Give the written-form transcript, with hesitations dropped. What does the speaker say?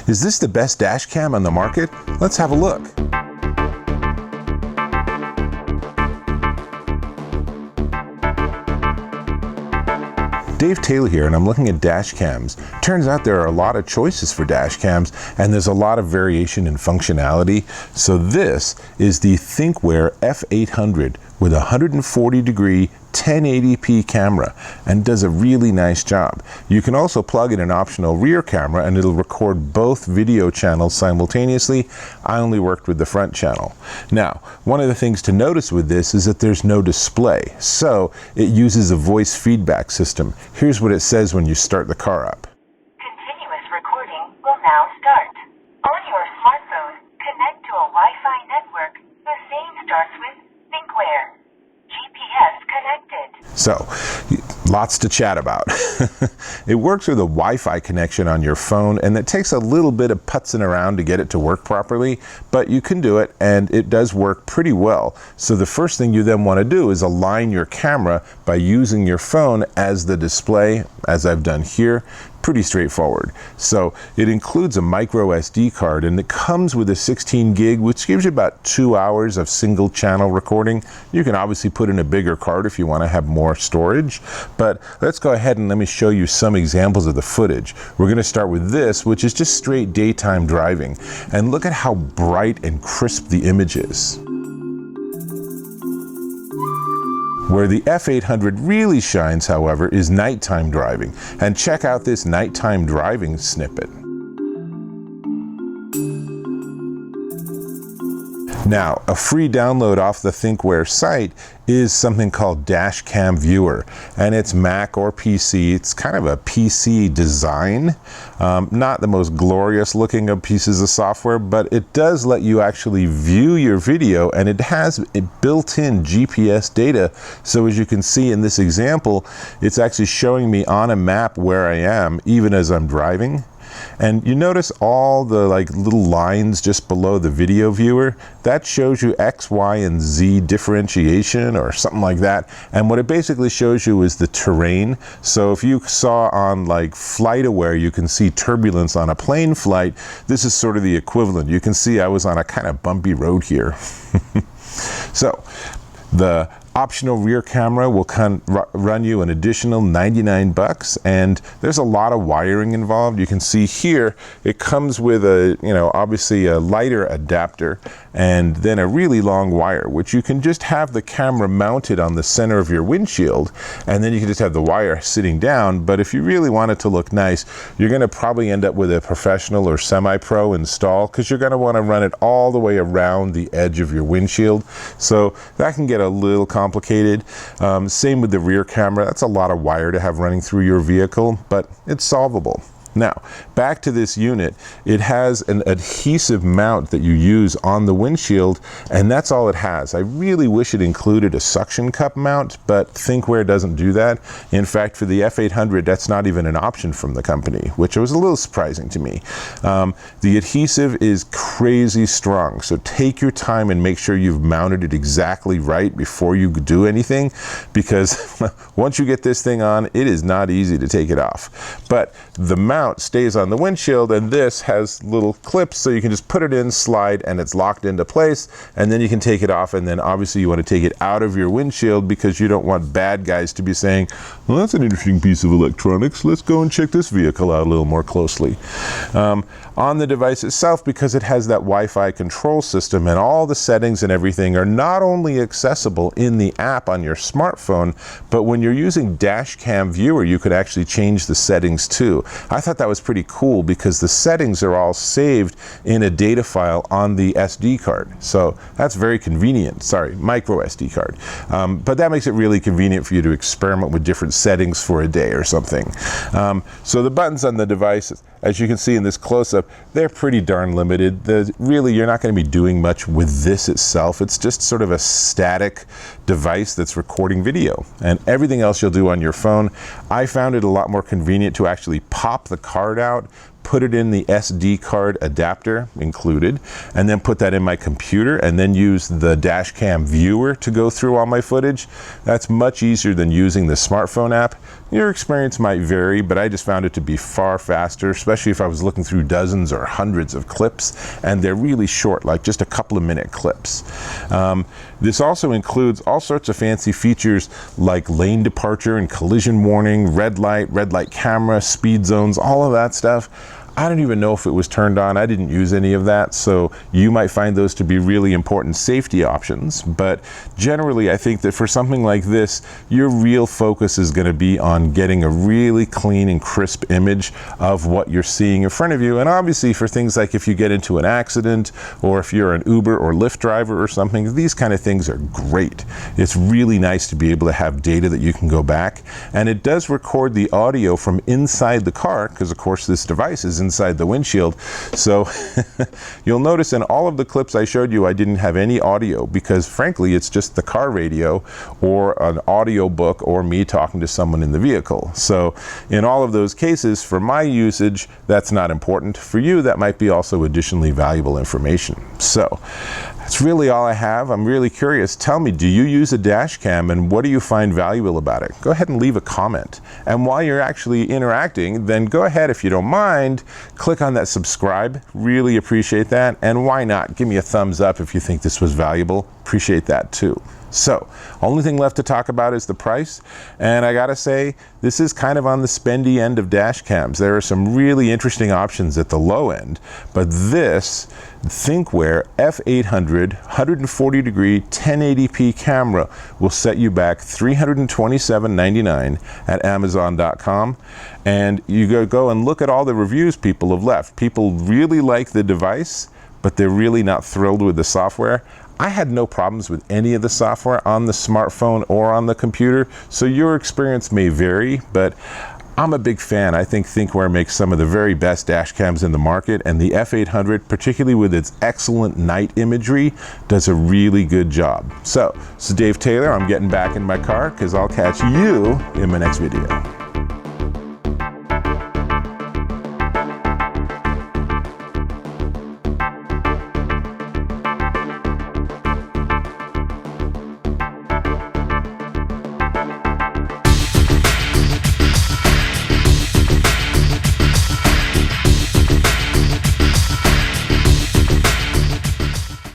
Is this the best dash cam on the market? Let's have a look. Dave Taylor here, and I'm looking at dash cams. Turns out there are a lot of choices for dash cams, and there's a lot of variation in functionality. So this is the Thinkware F800 with a 140-degree 1080p camera and does a really nice job. You can also plug in an optional rear camera and it'll record both video channels simultaneously. I only worked with the front channel. Now, one of the things to notice with this is that there's no display, so it uses a voice feedback system. Here's what it says when you start the car up. Continuous recording will now start. On your smartphone, connect to a Wi-Fi network. The same starts with Thinkware. GPS connected. So, lots to chat about. It works with a Wi-Fi connection on your phone, and it takes a little bit of putzing around to get it to work properly, but you can do it, and it does work pretty well. So the first thing you then want to do is align your camera by using your phone as the display, as I've done here. Pretty straightforward. So it includes a micro SD card, and it comes with a 16 gig, which gives you about 2 hours of single channel recording. You can obviously put in a bigger card if you want to have more storage, but let's go ahead and let me show you some examples of the footage. We're going to start with this, which is just straight daytime driving, and look at how bright and crisp the image is. Where the F800 really shines, however, is nighttime driving. And check out this nighttime driving snippet. Now, a free download off the Thinkware site is something called Dash Cam Viewer, and it's Mac or PC. It's kind of a PC design, not the most glorious looking of pieces of software, but it does let you actually view your video, and it has built-in GPS data. So as you can see in this example, it's actually showing me on a map where I am, even as I'm driving. And you notice all the little lines just below the video viewer? That shows you X, Y, and Z differentiation or something like that. And what it basically shows you is the terrain. So if you saw on FlightAware, you can see turbulence on a plane flight. This is sort of the equivalent. You can see I was on a kind of bumpy road here. So the optional rear camera will run you an additional 99 bucks, and there's a lot of wiring involved. You can see here it comes with a, obviously a lighter adapter and then a really long wire, which you can just have the camera mounted on the center of your windshield, and then you can just have the wire sitting down. But if you really want it to look nice, you're going to probably end up with a professional or semi-pro install, because you're going to want to run it all the way around the edge of your windshield. So that can get a little complicated. Same with the rear camera. That's a lot of wire to have running through your vehicle, but it's solvable. Now, back to this unit. It has an adhesive mount that you use on the windshield, and that's all it has. I really wish it included a suction cup mount, but Thinkware doesn't do that. In fact, for the F800, that's not even an option from the company, which was a little surprising to me. The adhesive is crazy strong, so take your time and make sure you've mounted it exactly right before you do anything, because once you get this thing on, it is not easy to take it off. But the mount stays on the windshield, and this has little clips, so you can just put it in, slide, and it's locked into place, and then you can take it off. And then obviously you want to take it out of your windshield, because you don't want bad guys to be saying, well, that's an interesting piece of electronics, let's go and check this vehicle out a little more closely. On the device itself, because it has that Wi-Fi control system, and all the settings and everything are not only accessible in the app on your smartphone, but when you're using Dash Cam Viewer, you could actually change the settings too. I thought that was pretty cool, because the settings are all saved in a data file on the SD card. So that's very convenient. Sorry, micro SD card. But that makes it really convenient for you to experiment with different settings for a day or something. So the buttons on the device, as you can see in this close-up, they're pretty darn limited. Really, you're not going to be doing much with this itself. It's just sort of a static device that's recording video, and everything else you'll do on your phone. I found it a lot more convenient to actually pop the card out, put it in the SD card adapter included, and then put that in my computer, and then use the dash cam viewer to go through all my footage. That's much easier than using the smartphone app. Your experience might vary, but I just found it to be far faster, especially if I was looking through dozens or hundreds of clips, and they're really short, like just a couple of minute clips. This also includes all sorts of fancy features like lane departure and collision warning, red light camera, speed zones, all of that stuff. I don't even know if it was turned on. I didn't use any of that, so you might find those to be really important safety options. But generally, I think that for something like this, your real focus is going to be on getting a really clean and crisp image of what you're seeing in front of you. And obviously, for things like if you get into an accident, or if you're an Uber or Lyft driver or something, these kind of things are great. It's really nice to be able to have data that you can go back. And it does record the audio from inside the car, because of course this device is inside the windshield. So you'll notice in all of the clips I showed you, I didn't have any audio, because frankly, it's just the car radio or an audio book or me talking to someone in the vehicle. So in all of those cases, for my usage, that's not important. For you, that might be also additionally valuable information. So that's really all I have. I'm really curious. Tell me, do you use a dash cam, and what do you find valuable about it? Go ahead and leave a comment. And while you're actually interacting, then go ahead, if you don't mind, click on that subscribe. Really appreciate that. And why not? Give me a thumbs up if you think this was valuable. Appreciate that too. So, only thing left to talk about is the price, and I gotta say, this is kind of on the spendy end of dash cams. There are some really interesting options at the low end, but this Thinkware F800 140 degree 1080p camera will set you back $327.99 at Amazon.com. And you go and look at all the reviews people have left. People really like the device, but they're really not thrilled with the software. I had no problems with any of the software on the smartphone or on the computer, so your experience may vary, but I'm a big fan. I think Thinkware makes some of the very best dash cams in the market, and the F800, particularly with its excellent night imagery, does a really good job. So, this is Dave Taylor. I'm getting back in my car, because I'll catch you in my next video.